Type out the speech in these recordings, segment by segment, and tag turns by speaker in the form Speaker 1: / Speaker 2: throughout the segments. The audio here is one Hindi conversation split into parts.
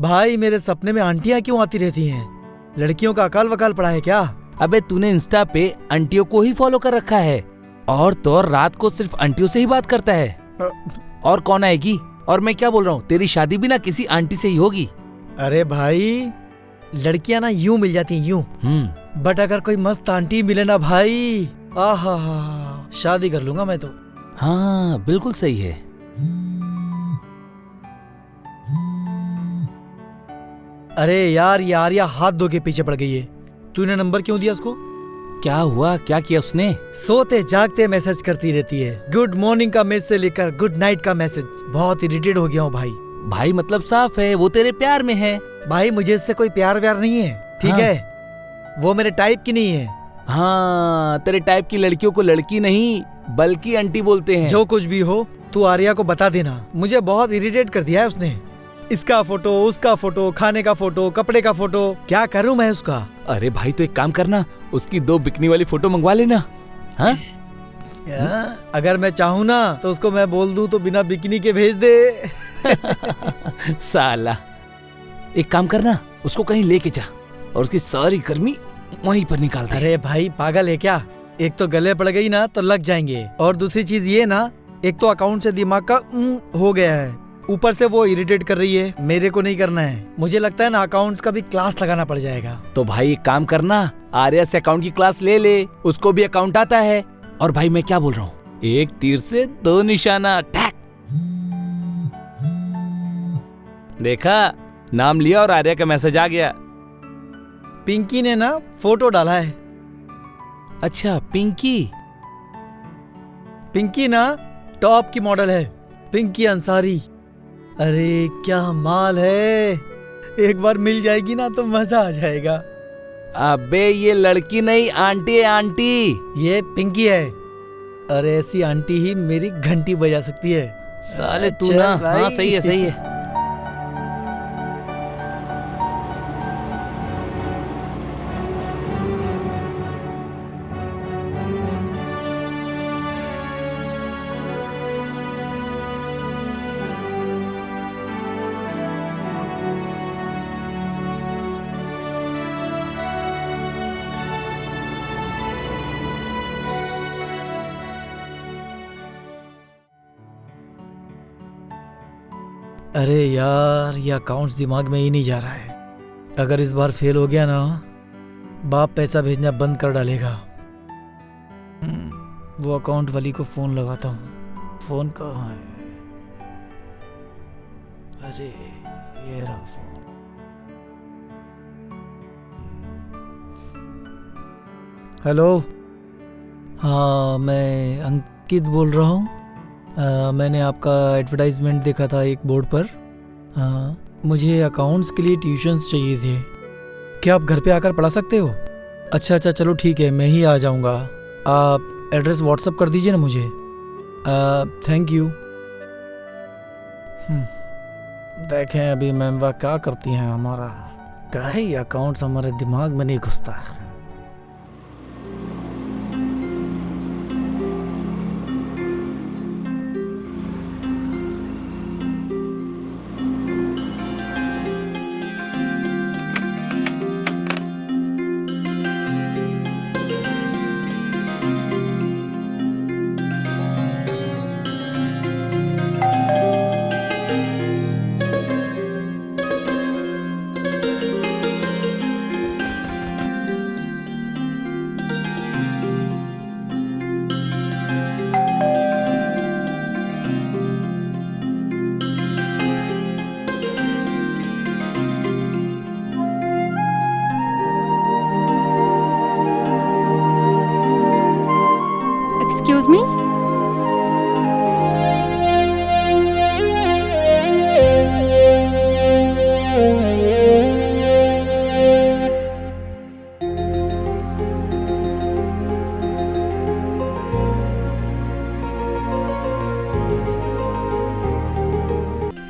Speaker 1: भाई मेरे सपने में आंटियां क्यों आती रहती हैं? लड़कियों का अकाल वकाल पड़ा है क्या?
Speaker 2: अबे तूने इंस्टा पे आंटियों को ही फॉलो कर रखा है और तो और रात को सिर्फ आंटियों से ही बात करता है। और कौन आएगी? और मैं क्या बोल रहा हूँ, तेरी शादी भी ना किसी आंटी से ही होगी।
Speaker 1: अरे भाई लड़कियां ना यूं मिल जाती हैं यूं, बट अगर कोई मस्त आंटी मिले ना भाई, आहा शादी कर लूंगा मैं तो।
Speaker 2: हाँ बिल्कुल सही है।
Speaker 1: अरे यार ये आर्या हाथ धो के पीछे पड़ गई है। तूने नंबर क्यों दिया उसको?
Speaker 2: क्या हुआ, क्या किया उसने?
Speaker 1: सोते जागते मैसेज करती रहती है, गुड मॉर्निंग का मैसेज से लेकर गुड नाइट का मैसेज। बहुत इरिटेट हो गया हूँ भाई।
Speaker 2: भाई मतलब साफ है वो तेरे प्यार में है।
Speaker 1: भाई मुझे इससे कोई प्यार व्यार नहीं है, ठीक
Speaker 2: हाँ।
Speaker 1: है? वो मेरे टाइप की नहीं है।
Speaker 2: हाँ तेरे टाइप की लड़कियों को लड़की नहीं बल्कि आंटी बोलते हैं।
Speaker 1: जो कुछ भी हो तू आर्या को बता देना, मुझे बहुत इरिटेट कर दिया है उसने। इसका फोटो, उसका फोटो, खाने का फोटो, कपड़े का फोटो, क्या करूं मैं उसका?
Speaker 2: अरे भाई तो एक काम करना, उसकी 2 बिकनी वाली फोटो मंगवा लेना। हाँ?
Speaker 1: अगर मैं चाहूँ ना तो उसको मैं बोल दूं तो बिना बिकनी के भेज दे।
Speaker 2: साला एक काम करना, उसको कहीं लेके जा और उसकी सारी गर्मी वहीं पर निकाल दे।
Speaker 1: अरे भाई पागल है क्या? एक तो गले पड़ गई ना तो लग जाएंगे, और दूसरी चीज ये ना, एक तो अकाउंट से दिमाग का हो गया है, ऊपर से वो इरिटेट कर रही है। मेरे को नहीं करना है। मुझे लगता है ना अकाउंट्स का भी क्लास लगाना पड़ जाएगा।
Speaker 2: तो भाई एक काम करना, आर्या से अकाउंट की क्लास ले ले, उसको भी अकाउंट आता है। और भाई मैं क्या बोल रहा हूँ, एक तीर से 2 निशाना, टैक। देखा, नाम लिया और आर्या का मैसेज आ गया।
Speaker 1: पिंकी ने ना फोटो डाला है।
Speaker 2: अच्छा पिंकी?
Speaker 1: पिंकी ना टॉप की मॉडल है, पिंकी अंसारी। अरे क्या माल है, एक बार मिल जाएगी ना तो मजा आ जाएगा।
Speaker 2: अबे ये लड़की नहीं आंटी है, आंटी।
Speaker 1: ये पिंकी है। अरे ऐसी आंटी ही मेरी घंटी बजा सकती है।
Speaker 2: साले तू ना, हाँ सही है सही है।
Speaker 1: अरे यार ये अकाउंट्स दिमाग में ही नहीं जा रहा है। अगर इस बार फेल हो गया ना, बाप पैसा भेजना बंद कर डालेगा। वो अकाउंट वाली को फोन लगाता हूँ। फोन कहाँ है? अरे ये रहा फोन। हेलो, हाँ मैं अंकित बोल रहा हूँ। मैंने आपका एडवर्टाइजमेंट देखा था एक बोर्ड पर। मुझे अकाउंट्स के लिए ट्यूशन्स चाहिए थे। क्या आप घर पे आकर पढ़ा सकते हो? अच्छा चलो ठीक है, मैं ही आ जाऊँगा। आप एड्रेस व्हाट्सअप कर दीजिए ना मुझे। Thank you. देखें अभी मैम वह क्या करती हैं। हमारा काहे अकाउंट्स हमारे दिमाग में नहीं घुसता।
Speaker 3: Excuse me?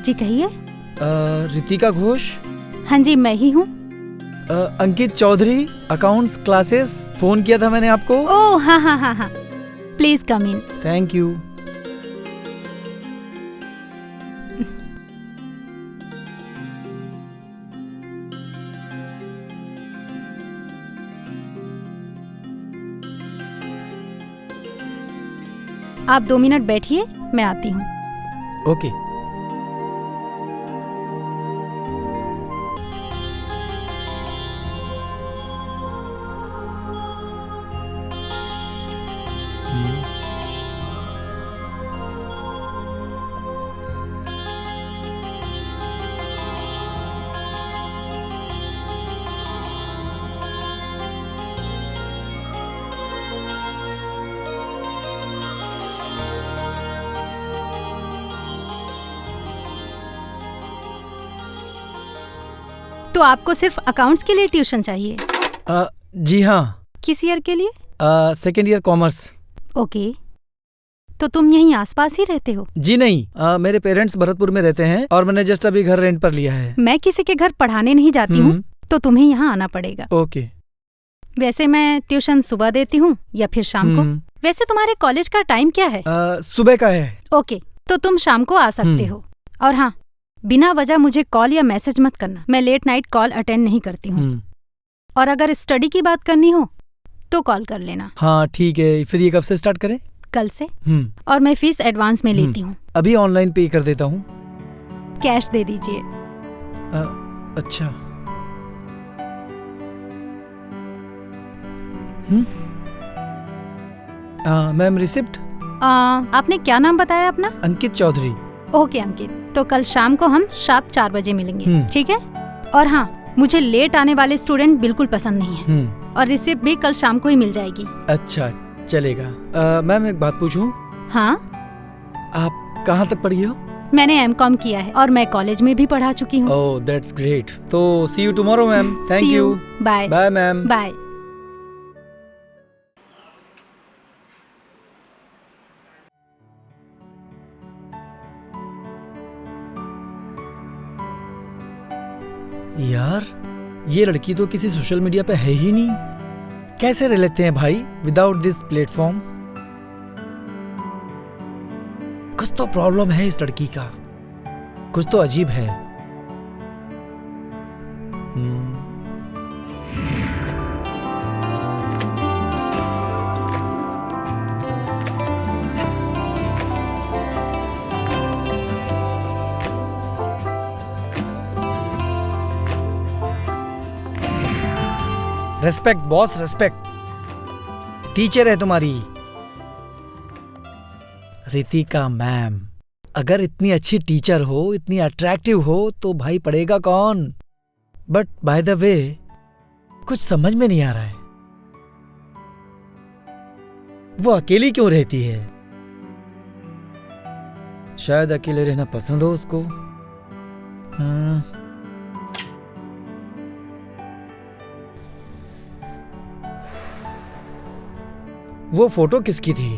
Speaker 3: जी कहिए।
Speaker 1: रितिका घोष?
Speaker 3: हाँ जी मैं ही हूँ।
Speaker 1: अंकित चौधरी, अकाउंट्स क्लासेस। फोन किया था मैंने आपको।
Speaker 3: ओह हाँ, please come in.
Speaker 1: Thank you.
Speaker 3: आप 2 मिनट बैठिए, मैं आती हूँ।
Speaker 1: ओके।
Speaker 3: तो आपको सिर्फ अकाउंट्स के लिए ट्यूशन चाहिए?
Speaker 1: जी हाँ,
Speaker 3: किस ईयर के लिए?
Speaker 1: Second year commerce.
Speaker 3: ओके, तो तुम यहीं आसपास ही रहते हो?
Speaker 1: जी नहीं, मेरे पेरेंट्स भरतपुर में रहते हैं और मैंने जस्ट अभी घर रेंट पर लिया है।
Speaker 3: मैं किसी के घर पढ़ाने नहीं जाती हूँ, तो तुम्हें यहाँ आना पड़ेगा।
Speaker 1: ओके।
Speaker 3: वैसे मैं ट्यूशन सुबह देती हूँ या फिर शाम को। वैसे तुम्हारे कॉलेज का टाइम क्या है?
Speaker 1: सुबह का है।
Speaker 3: ओके, तो तुम शाम को आ सकते हो। और हाँ, बिना वजह मुझे कॉल या मैसेज मत करना, मैं लेट नाइट कॉल अटेंड नहीं करती हूँ। और अगर स्टडी की बात करनी हो तो कॉल कर लेना।
Speaker 1: हाँ ठीक है, फिर ये कब से स्टार्ट करें?
Speaker 3: कल से। और मैं फीस एडवांस में लेती हूँ।
Speaker 1: अभी ऑनलाइन पे कर देता हूँ।
Speaker 3: कैश दे दीजिए।
Speaker 1: अच्छा। Ma'am receipt.
Speaker 3: आपने क्या नाम बताया अपना?
Speaker 1: अंकित चौधरी।
Speaker 3: ओके अंकित, तो कल शाम को हम शार्प 4 बजे मिलेंगे, ठीक है? और हाँ, मुझे लेट आने वाले स्टूडेंट बिल्कुल पसंद नहीं है। और रिसिप्ट भी कल शाम को ही मिल जाएगी।
Speaker 1: अच्छा चलेगा। मैम एक बात पूछूं?
Speaker 3: हाँ।
Speaker 1: आप कहाँ तक पढ़ी हो?
Speaker 3: मैंने M.Com किया है और मैं कॉलेज में भी पढ़ा चुकी हूँ।
Speaker 1: Oh that's great. तो see you tomorrow ma'am. Thank you.
Speaker 3: Bye.
Speaker 1: Bye ma'am.
Speaker 3: Bye.
Speaker 1: यार ये लड़की तो किसी सोशल मीडिया पे है ही नहीं, कैसे रह लेते हैं भाई विदाउट दिस प्लेटफॉर्म? कुछ तो प्रॉब्लम है इस लड़की का, कुछ तो अजीब है। Respect boss, respect. टीचर है तुम्हारी रितिका मैम। अगर इतनी अच्छी टीचर हो, इतनी अट्रैक्टिव हो, तो भाई पढ़ेगा कौन? बट बाय द वे कुछ समझ में नहीं आ रहा है, वो अकेली क्यों रहती है? शायद अकेले रहना पसंद हो उसको। वो फोटो किसकी थी?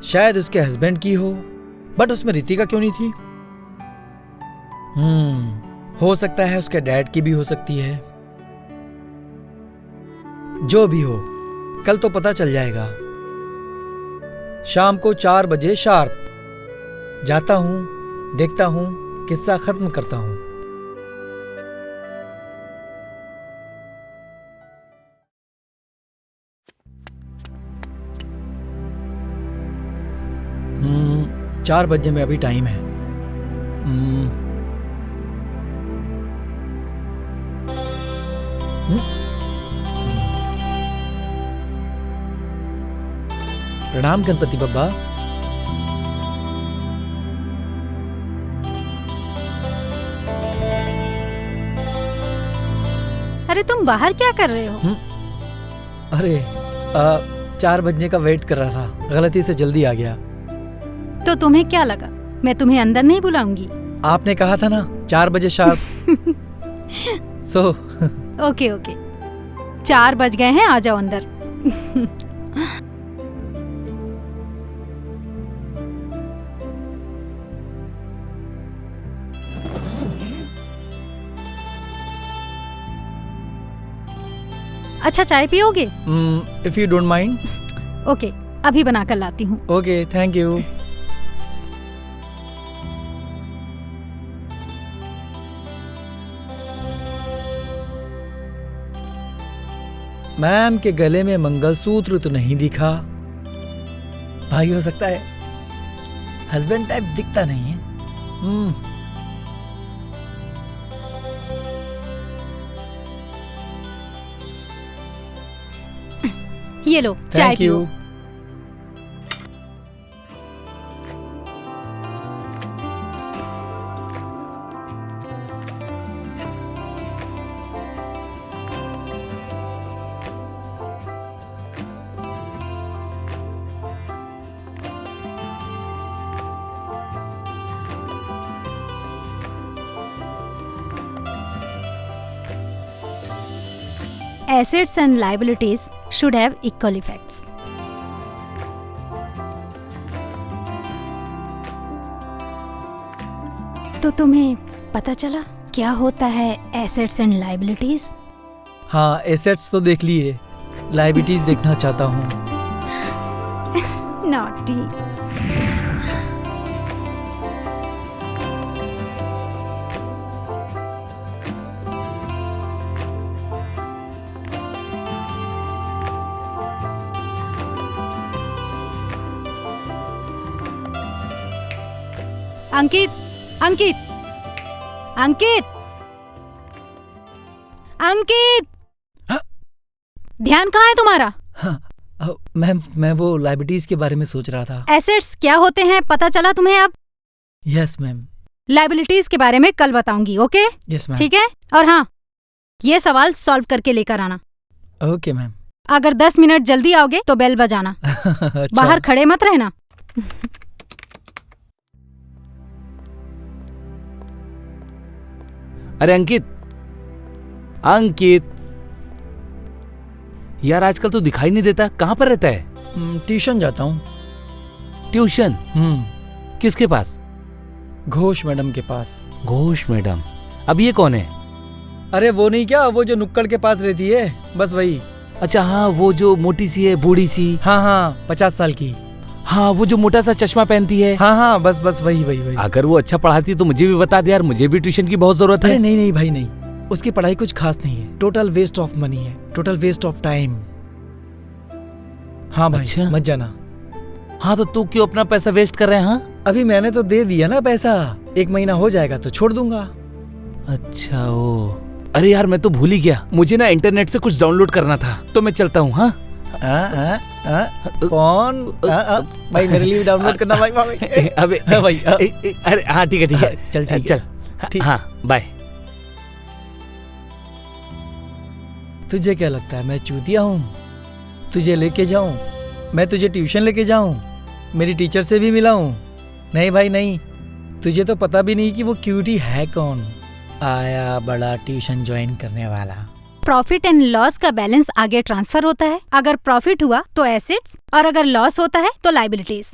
Speaker 1: शायद उसके हस्बैंड की हो, बट उसमें रितिका क्यों नहीं थी? हो सकता है उसके डैड की भी हो सकती है। जो भी हो, कल तो पता चल जाएगा। शाम को 4 बजे शार्प जाता हूं, देखता हूं, किस्सा खत्म करता हूं। चार बजे में अभी टाइम है। प्रणाम गणपति बब्बा।
Speaker 3: अरे तुम बाहर क्या कर रहे हो?
Speaker 1: अरे 4 बजने का वेट कर रहा था, गलती से जल्दी आ गया।
Speaker 3: तो तुम्हें क्या लगा मैं तुम्हें अंदर नहीं बुलाऊंगी?
Speaker 1: आपने कहा था ना 4 बजे शार्प। सो
Speaker 3: ओके ओके, 4 बज गए हैं, आ जाओ अंदर। अच्छा चाय पियोगे?
Speaker 1: If you don't mind.
Speaker 3: Okay, अभी बनाकर लाती हूँ।
Speaker 1: Okay thank you. मैम के गले में मंगलसूत्र तो नहीं दिखा, भाई हो सकता है, हस्बैंड टाइप दिखता नहीं है।
Speaker 3: ये लो चाय
Speaker 1: थैंक
Speaker 3: पियो।
Speaker 1: You.
Speaker 3: Assets and liabilities should have equal effects. तो तुम्हें पता चला क्या होता है एसेट्स एंड लाइबिलिटीज?
Speaker 1: हाँ, एसेट्स तो देख लिए, लाइबिलिटीज देखना चाहता हूँ।
Speaker 3: नॉटी। अंकित, अंकित, अंकित, अंकित,
Speaker 1: हाँ?
Speaker 3: ध्यान कहाँ है तुम्हारा?
Speaker 1: हाँ, मैम मैं वो लाइबिलिटीज के बारे में सोच रहा था।
Speaker 3: एसेट्स क्या होते हैं पता चला तुम्हें अब?
Speaker 1: Yes ma'am.
Speaker 3: लाइबिलिटीज के बारे में कल बताऊंगी, ओके?
Speaker 1: Yes ma'am.
Speaker 3: ठीक है? और हाँ, ये सवाल सॉल्व करके लेकर आना।
Speaker 1: Okay ma'am.
Speaker 3: अगर 10 मिनट जल्दी आओगे तो बेल बजाना।
Speaker 1: अच्छा।
Speaker 3: बाहर खड़े मत रहना।
Speaker 2: अरे अंकित, अंकित यार आजकल तो दिखाई नहीं देता, कहाँ पर रहता है?
Speaker 1: ट्यूशन जाता हूँ।
Speaker 2: ट्यूशन? किसके पास?
Speaker 1: घोष मैडम के पास।
Speaker 2: घोष मैडम? अब ये कौन है?
Speaker 1: अरे वो नहीं क्या, वो जो नुक्कड़ के पास रहती है, बस वही।
Speaker 2: अच्छा हाँ, वो जो मोटी सी है, बूढ़ी सी।
Speaker 1: हाँ हाँ, 50 साल की।
Speaker 2: हाँ, वो जो मोटा सा चश्मा पहनती है।
Speaker 1: हाँ हाँ, बस बस वही।
Speaker 2: अगर वो अच्छा पढ़ाती तो मुझे भी बता दे यार, मुझे भी ट्यूशन की बहुत जरूरत है।
Speaker 1: अरे नहीं भाई नहीं, उसकी पढ़ाई कुछ खास नहीं है, टोटल वेस्ट ऑफ मनी है, टोटल वेस्ट ऑफ टाइम। हाँ भाई।
Speaker 2: अच्छा?
Speaker 1: मत जाना।
Speaker 2: हाँ तो तू क्यों अपना पैसा वेस्ट कर रहे हैं? हाँ
Speaker 1: अभी मैंने तो दे दिया ना पैसा, 1 महीना हो जाएगा तो छोड़ दूंगा।
Speaker 2: अच्छा ओ, अरे यार मैं तो भूल ही गया, मुझे ना इंटरनेट से कुछ डाउनलोड करना था, तो मैं चलता हूँ। हाँ
Speaker 1: कौन? भाई मेरे लिए डाउनलोड करना भाई।
Speaker 2: अबे
Speaker 1: भाई
Speaker 2: अरे हाँ ठीक है
Speaker 1: चल
Speaker 2: चल।
Speaker 1: ठीक।
Speaker 2: हाँ बाय।
Speaker 1: तुझे क्या लगता है मैं चूतिया हूँ? तुझे लेके जाऊं, मैं तुझे ट्यूशन लेके जाऊं, मेरी टीचर से भी मिलाऊं? नहीं भाई नहीं, तुझे तो पता भी नहीं कि वो क्यूटी है कौन। आया बड़ा ट्यूशन ज्वाइन करने वाला।
Speaker 3: प्रॉफिट एंड लॉस का बैलेंस आगे ट्रांसफर होता है। अगर प्रॉफिट हुआ तो एसेट्स और अगर लॉस होता है तो liabilities.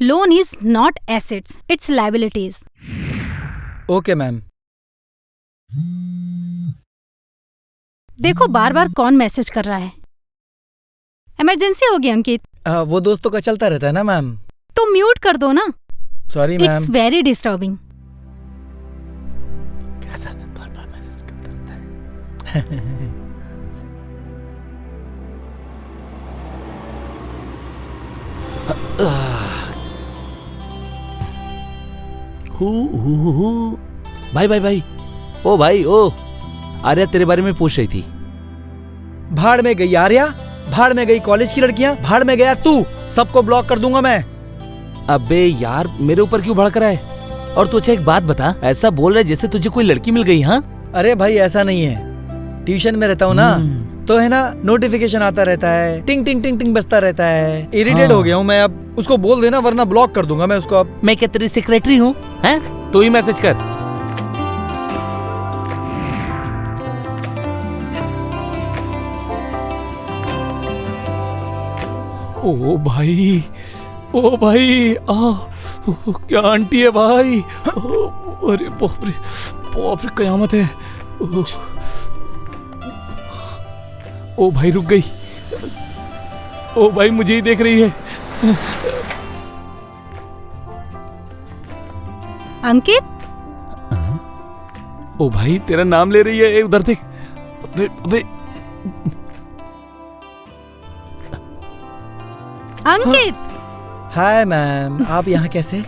Speaker 3: Loan is not assets, it's liabilities.
Speaker 1: Okay ma'am.
Speaker 3: देखो बार बार कौन मैसेज कर रहा है। इमरजेंसी होगी अंकित।
Speaker 1: वो दोस्तों का चलता रहता है ना मैम।
Speaker 3: तो म्यूट कर दो ना।
Speaker 1: Sorry ma'am.
Speaker 3: It's very disturbing.
Speaker 1: कैसा ना बार बार मैसेज करता रहता है।
Speaker 2: भाई ओ भाई ओ, आर्या तेरे बारे में पूछ रही थी।
Speaker 1: भाड़ में गई आर्या, भाड़ में गई कॉलेज की लड़कियां, भाड़ में गया तू, सबको ब्लॉक कर दूंगा मैं।
Speaker 2: अबे यार मेरे ऊपर क्यों भड़क रहा है? और तू अच्छा एक बात बता, ऐसा बोल रहा है जैसे तुझे कोई लड़की मिल गई। हाँ
Speaker 1: अरे भाई ऐसा नहीं है, ट्यूशन में रहता हूँ ना, तो है ना नोटिफिकेशन आता रहता है, टिंग टिंग टिंग टिंग बजता रहता है। इरिटेट हो गया हूँ मैं, अब उसको बोल देना वरना ब्लॉक कर दूंगा मैं उसको। अब
Speaker 2: मैं क्या तेरी सेक्रेटरी हूँ? हैं? तू ही मैसेज कर। ओ भाई क्या आंटी है भाई। अरे बाप रे कयामत है। ओ भाई रुक गई। ओ भाई मुझे ही देख रही है।
Speaker 3: अंकित
Speaker 2: ओ भाई तेरा नाम ले रही है, उधर देख। अबे अबे
Speaker 3: अंकित,
Speaker 1: हाय मैम, आप यहाँ कैसे?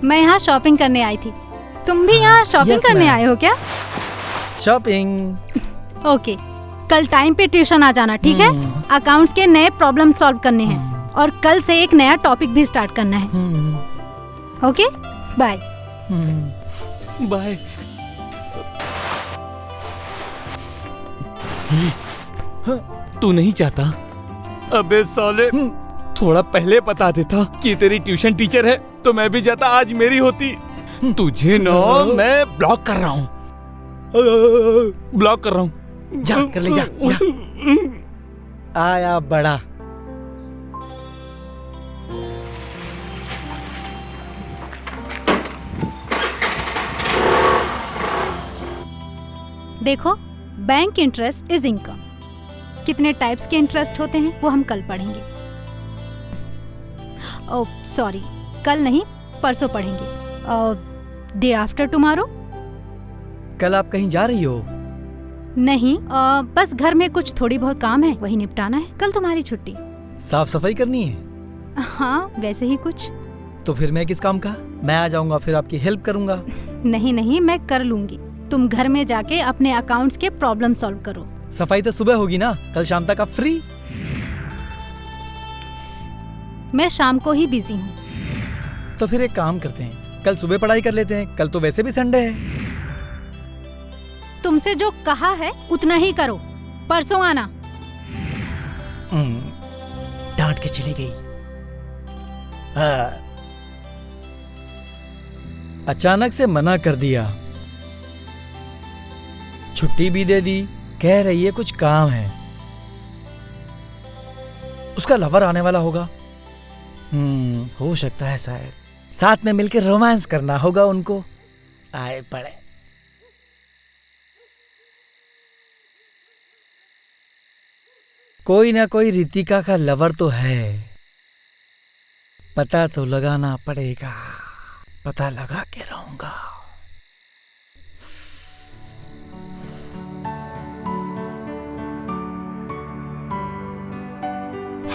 Speaker 3: मैं यहाँ शॉपिंग करने आई थी। तुम भी यहाँ शॉपिंग
Speaker 1: Yes,
Speaker 3: करने
Speaker 1: ma'am.
Speaker 3: आए हो क्या?
Speaker 1: शॉपिंग।
Speaker 3: ओके, कल टाइम पे ट्यूशन आ जाना, ठीक है? अकाउंट्स के नए प्रॉब्लम सॉल्व करने हैं और कल से एक नया टॉपिक भी स्टार्ट करना है। Okay, bye.
Speaker 2: बाय। तू नहीं चाहता? अबे साले, थोड़ा पहले बता देता कि तेरी ट्यूशन टीचर है तो मैं भी जाता, आज मेरी होती। तुझे ना मैं ब्लॉक कर रहा हूँ, ब्लॉक कर रहा हूँ।
Speaker 1: जा कर ले, जा, जा। आया बड़ा।
Speaker 3: देखो, बैंक इंटरेस्ट इज इनकम। कितने टाइप्स के इंटरेस्ट होते हैं वो हम कल पढ़ेंगे। ओह सॉरी, कल नहीं, परसों पढ़ेंगे। Day after tomorrow.
Speaker 1: कल आप कहीं जा रही हो?
Speaker 3: नहीं, बस घर में कुछ थोड़ी बहुत काम है, वही निपटाना है। कल तुम्हारी छुट्टी।
Speaker 1: साफ सफाई करनी है?
Speaker 3: हाँ, वैसे ही कुछ।
Speaker 1: तो फिर मैं किस काम का? मैं आ जाऊंगा, फिर आपकी हेल्प करूंगा।
Speaker 3: नहीं नहीं, मैं कर लूंगी। तुम घर में जाके अपने अकाउंट्स के प्रॉब्लम सॉल्व करो।
Speaker 1: सफाई तो सुबह होगी ना, कल शाम तक आप फ्री?
Speaker 3: मैं शाम को ही बिजी हूँ।
Speaker 1: तो फिर एक काम करते हैं, कल सुबह पढ़ाई कर लेते हैं, कल तो वैसे भी संडे है।
Speaker 3: तुमसे जो कहा है उतना ही करो, परसों आना।
Speaker 1: डांट के चली गई। अचानक से मना कर दिया, छुट्टी भी दे दी, कह रही है कुछ काम है। उसका लवर आने वाला होगा। हो सकता है शायद साथ में मिलकर रोमांस करना होगा उनको। आए पड़े। कोई ना कोई रितिका का लवर तो है, पता तो लगाना पड़ेगा। पता लगा के रहूंगा।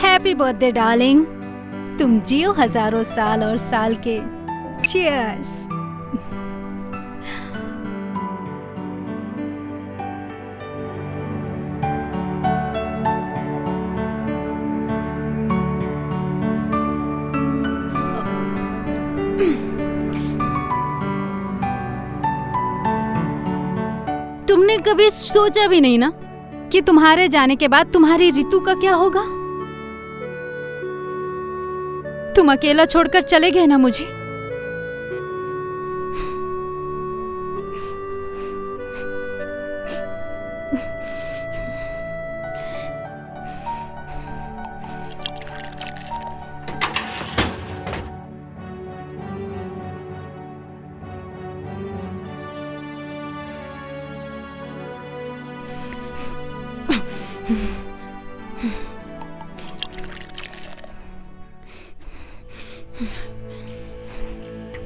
Speaker 3: हैप्पी बर्थडे डार्लिंग, तुम जियो हजारों साल और साल के। चीयर्स। तुमने कभी सोचा भी नहीं ना कि तुम्हारे जाने के बाद तुम्हारी ऋतु का क्या होगा? तुम अकेला छोड़कर चले गए ना मुझे।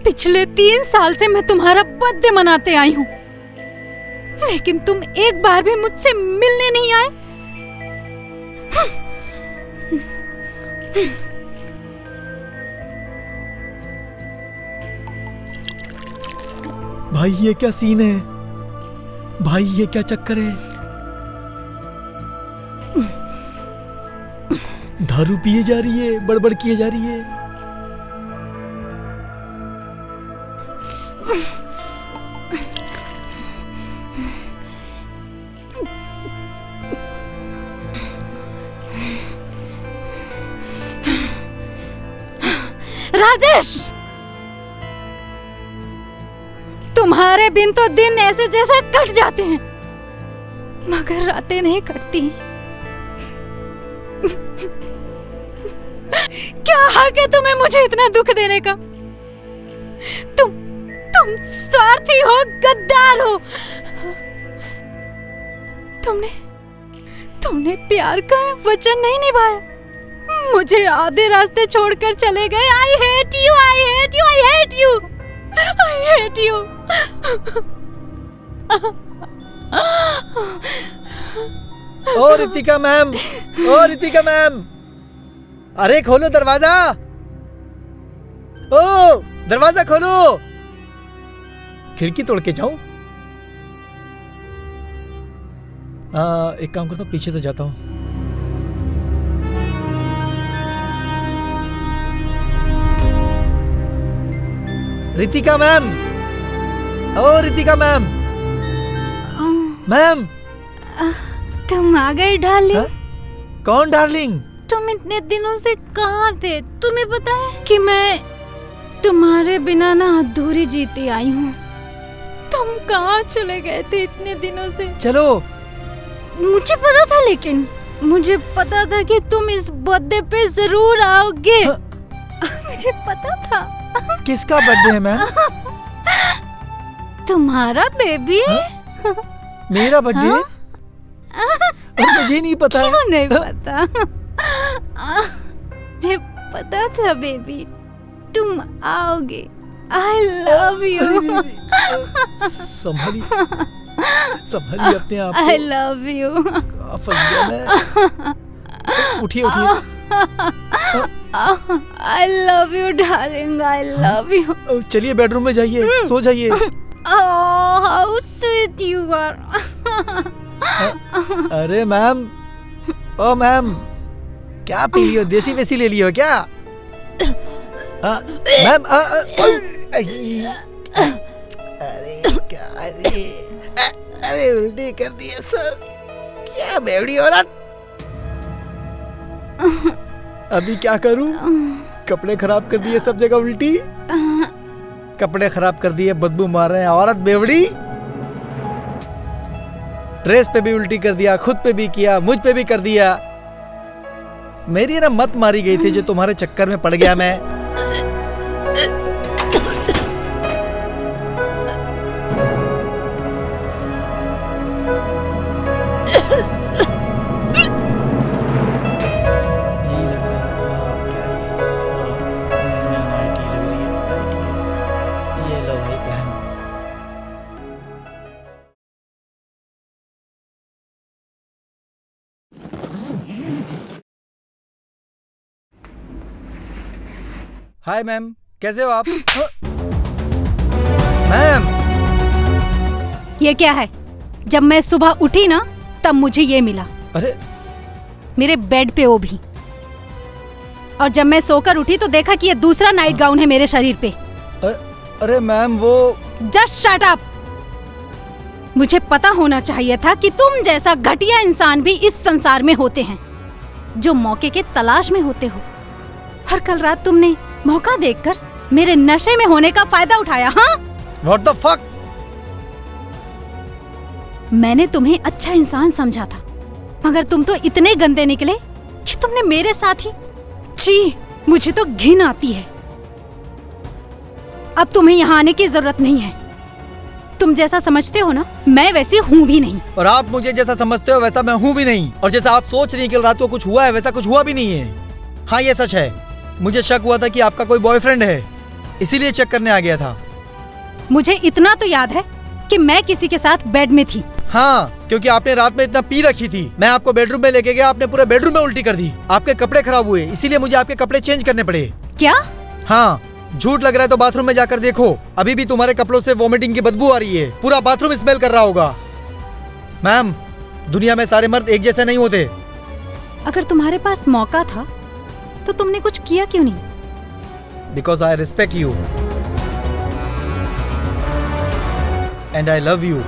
Speaker 3: पिछले 3 साल से मैं तुम्हारा बर्थडे मनाते आई हूँ, लेकिन तुम एक बार भी मुझसे मिलने नहीं आए।
Speaker 1: भाई ये क्या सीन है? भाई ये क्या चक्कर है? दारू पिए जा रही है, बड़बड़ किए जा रही है।
Speaker 3: राजेश, तुम्हारे बिन तो दिन ऐसे जैसे कट जाते हैं, मगर रातें नहीं कटती। क्या हक है तुम्हें मुझे इतना दुख देने का? तुम स्वार्थी हो, गद्दार हो। तुमने प्यार का वचन नहीं निभाया, मुझे आधे रास्ते छोड़कर चले गए। I hate you, I hate you, I hate you, I hate you.
Speaker 1: ओ रितिका मैम, ओ रितिका मैम, अरे खोलो दरवाजा, ओ दरवाजा खोलो। खिड़की तोड़ के जाऊं? एक काम करता हूँ, पीछे से जाता हूँ। रितिका मैम, ओ रितिका मैम, मैम।
Speaker 3: तुम आ गए डार्लिंग।
Speaker 1: कौन डार्लिंग?
Speaker 3: तुम इतने दिनों से कहाँ थे? तुम्हें पता है कि मैं तुम्हारे बिना ना अधूरी जीती आई हूँ। तुम कहाँ चले गए थे इतने दिनों से?
Speaker 1: चलो।
Speaker 3: मुझे पता था, लेकिन मुझे पता था कि तुम इस बर्थडे पे जरूर आओगे। मुझे पता था।
Speaker 1: किसका बर्थडे है मैम?
Speaker 3: तुम्हारा बेबी।
Speaker 1: मेरा बर्थडे? मुझे नहीं पता है।
Speaker 3: क्यों नहीं पता? मुझे पता था बेबी, तुम आओगे। I love you.
Speaker 1: संभाली अपने आप को।
Speaker 3: I love you.
Speaker 1: फंस गया मैं। उठिए उठिए।
Speaker 3: I love you darling, I love you.
Speaker 1: चलिए बेडरूम में जाइए, सो जाइए।
Speaker 3: Oh, how sweet you are.
Speaker 1: अरे मैम, ओ मैम, क्या पी लियो? देसी वेसी ले लियो क्या? मैम, अरे क्या, अरे उल्टी कर दी है सब। क्या बेवड़ी औरत। अभी क्या करूं? कपड़े खराब कर दिए, सब जगह उल्टी। कपड़े खराब कर दिए, बदबू मार रहे हैं। औरत बेवड़ी। ड्रेस पे भी उल्टी कर दिया, खुद पे भी किया, मुझ पे भी कर दिया। मेरी ना मत मारी गई थी जो तुम्हारे चक्कर में पड़ गया मैं। हाय मैम, कैसे हो आप? मैम,
Speaker 3: ये क्या है? जब मैं सुबह उठी ना, तब मुझे ये मिला।
Speaker 1: अरे
Speaker 3: मेरे बेड पे वो भी। और जब मैं सोकर उठी तो देखा कि ये दूसरा नाइट गाउन है मेरे शरीर पे।
Speaker 1: अरे मैम, वो
Speaker 3: जस्ट शट अप। मुझे पता होना चाहिए था कि तुम जैसा घटिया इंसान भी इस संसार में होते हैं, जो मौके के तलाश में होते हो। हर कल रात तुमने मौका देखकर मेरे नशे में होने का फायदा उठाया। हाँ,
Speaker 1: व्हाट द फक।
Speaker 3: मैंने तुम्हें अच्छा इंसान समझा था, मगर तुम तो इतने गंदे निकले कि तुमने मेरे साथ ही। छी, मुझे तो घिन आती है। अब तुम्हें यहाँ आने की जरूरत नहीं है। तुम जैसा समझते हो ना, मैं वैसी हूँ भी नहीं।
Speaker 1: और आप मुझे जैसा समझते हो वैसा मैं हूँ भी नहीं। और जैसा आप सोच रही कल रात को कुछ हुआ है, वैसा कुछ हुआ भी नहीं है। हाँ, ये सच है। मुझे शक हुआ था कि आपका कोई बॉयफ्रेंड है, इसीलिए चेक करने आ गया था।
Speaker 3: मुझे इतना तो याद है कि मैं किसी के साथ बेड में थी।
Speaker 1: हाँ, क्योंकि आपने रात में इतना पी रखी थी। मैं आपको बेडरूम में लेके गया, आपने पूरे बेडरूम में उल्टी कर दी। आपके कपड़े खराब हुए, इसीलिए मुझे आपके कपड़े चेंज करने पड़े।
Speaker 3: क्या?
Speaker 1: हाँ, झूठ लग रहा है तो बाथरूम में जाकर देखो, अभी भी तुम्हारे कपड़ों से वॉमिटिंग की बदबू आ रही है। पूरा बाथरूम स्मेल कर रहा होगा। मैम, दुनिया में सारे मर्द एक जैसे नहीं होते।
Speaker 3: अगर तुम्हारे पास मौका था तो तुमने कुछ किया क्यों नहीं?
Speaker 1: Because I respect you and I love you.